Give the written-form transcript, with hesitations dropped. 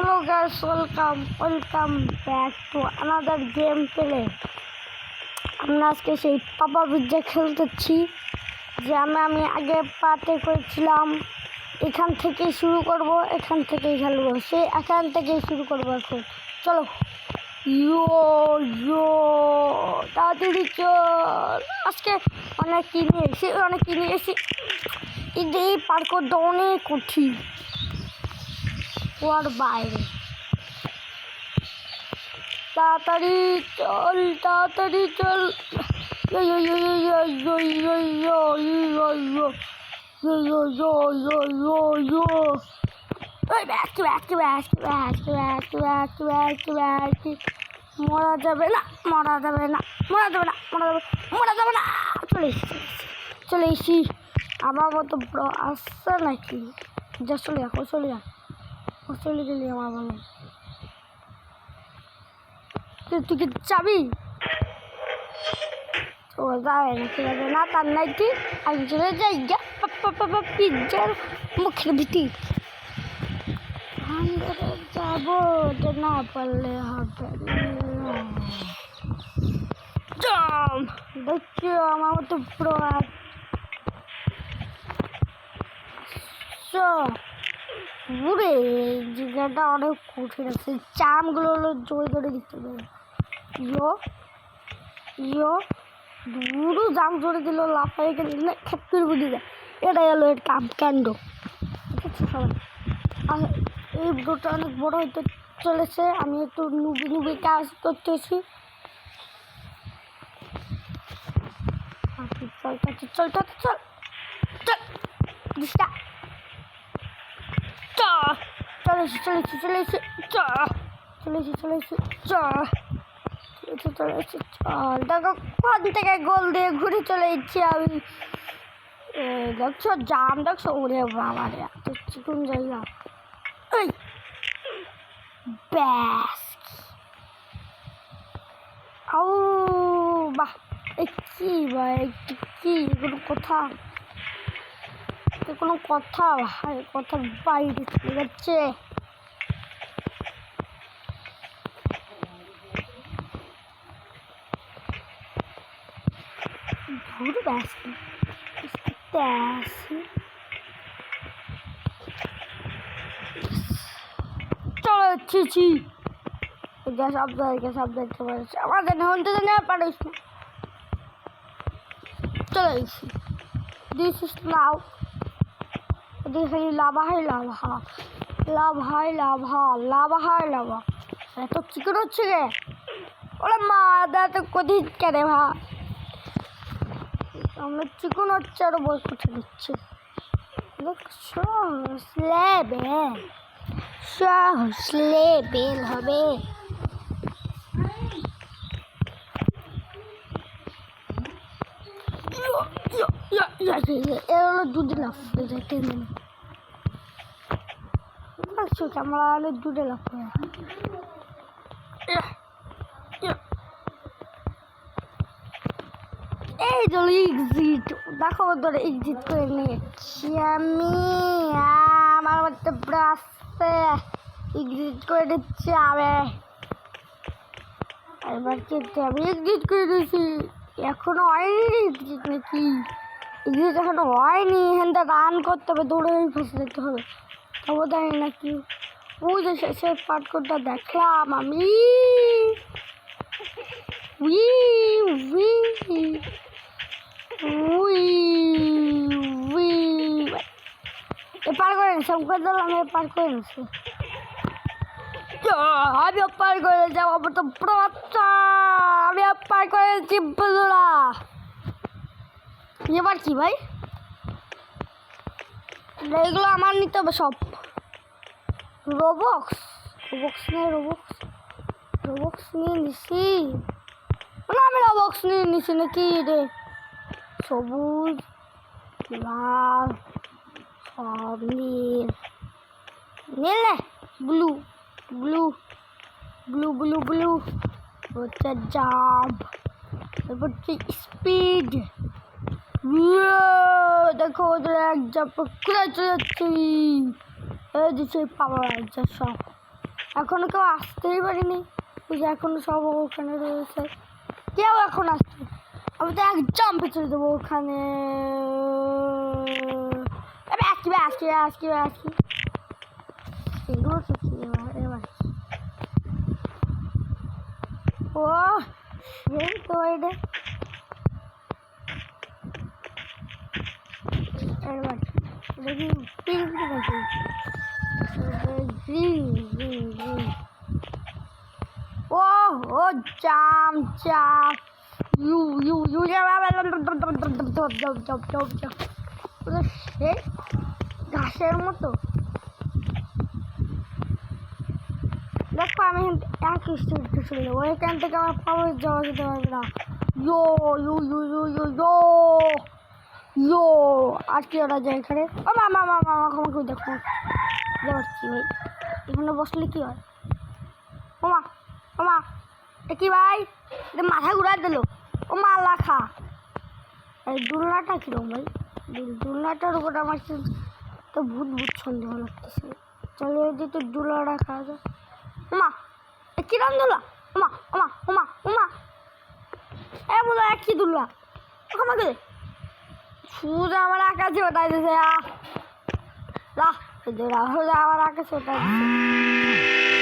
Hello guys, welcome back to another game play. আমরা আজকে সেই পাপা পিজ্জা খেলতেছি যে আমি আগে পার্টে করেছিলাম। এখান থেকে শুরু করব, এখান থেকেই খেলবো, এখান থেকেই শুরু করবো এখন। চলো ইয়ো তাড়াতাড়ি চল। আজকে অনেক কিনে এসেছি এই পার করতে অনেক কঠিন ওর বাইরে। তাড়াতাড়ি চল মরা যাবে না চলে এসি। আমার মতো বড় আসছে নাকি? যা চলে গেলি আমার বলো। তুই কি যাবি? ও যাবে না তার নাকি আমি চলে যাই পিজ্জার মুখের ভিতর যাবো, না পারলে হবে দেখছি আমার মতো পুরো ঘুরে জায়গাটা অনেক কঠিন আছে। চামগুলো হলো জোরে জোরে দিতে হবে। ইয়ো দুটো জাম জোরে দিল, লাফাই গেলে খেপড়ে বুঝে যায়। এটাই হলো এর কাণ্ড। ঠিক আছে সবাই, আর এই ভিডিওটা অনেক বড় হইতে চলেছে। আমি একটু নুবি কাজ করতেছি। চল চলেছি চল। দেখো কোন থেকে গোল দিয়ে ঘুরে চলে এসেছি আমি। দেখছো জাম, দেখছো ওরে বাবা রে, এত চিকন জায়গা। এই ব্যাস আউ বাহ, কি ভাই কি কোনো কথা ভাই, কথা বাইরে চলে যাচ্ছে। ঘুরে ব্যাস চলো গ্যাস আপ দেখতে পারছি। আমাদের হতে তো নেওয়া পারিস না। চলে এসছি। দিস ইস লাভ, দেখি লাভা এত চিকন হচ্ছে গে। ওরা মা তো কঠিন কেন ভাই, আমরা চিকন হচ্ছে আরো বই কঠিন হচ্ছে। স্লেবেল হবে। এর হলো দুধে লাভ আমরা হলো দুধে লাভ করে। এই চলো এক্সিট, দেখো ধরে এক্সিট করে নিয়েছি আমি। আমার মধ্যে আসতে এক্সিট করে দিচ্ছি আমি। এবার কিন্তু আমি এক্সিট করে দিয়েছি। এখনো হয়নি এক্সিট নাকি? এক্সিট এখনো হয়নি। এখানটা রান করতে হবে, দৌড়ে ফেসে যেতে হবে। তবু জানি নাকি ওই যে শেষের পার্টটা দেখলাম আমি। পার করে নিচ্ছি, আমি পার করে নিচ্ছি। আমি পার করে যাবো তো বাচ্চা, আমি পার করে নিচ্ছি বন্ধুরা। এবার কি ভাই, এগুলো আমার নিতে হবে সব। রোবক্স নিয়ে নিছি না, আমি রোবক্স নিয়ে নিছি নাকি রে? সবুজ লাল সব নীল ব্লু হচ্ছে জাম্প, এরপর হচ্ছে স্পিড। দেখো ওদের এক জাম্প করে চলে যাচ্ছি। এই যে সেই পাওয়ার সব এখনো কেউ আসতেই পারিনি, ওই যে এখনো সব ওখানে রয়েছে, কেউ এখন আসছে। আমি তো এক জাম্পে চলে যাবো ওখানে। আসকি আসকি আসকি আসকি এগুলো তো কি এবার ও এই তো এটা এবার দেখি পিঙ্ক আছে গ্রিন গ্রিন গ্রিন ও ও জাম জাম ইউ ইউ ইউ সে ঘাসের মতো। দেখো আমি এক স্টেজে চলে যাবো, এখান থেকে আমার পাওয়ার যাওয়া যেতে পারবে না। ইয়ো ইউ ইউ ইউ ইউ ইয়ো ইয়ো আর কি ওরা যায় এখানে। ও মামা মামা মামা আমাকে দেখো যাচ্ছি ভাই, এখানে বসলে কি হয়? ওমা ওমা এ কি ভাই, মাথা ঘুরাই দিল। ও মা লাখা এই দুলনাটা কিরম ভাই, দুলনাটার উপর আমার তো ভূত ভূত সন্দেহ লাগতেছে। চলো এই যে তো দুলাটা খাওয়া যায়। ওমা এ কিরম দুলা, ওমা ওমা ওমা ওমা এ বলো এক কি দুলা আমাকে সুজা আমার আকাশে ওঠাই দিছে। আমার আকাশে ওঠাই দিছে।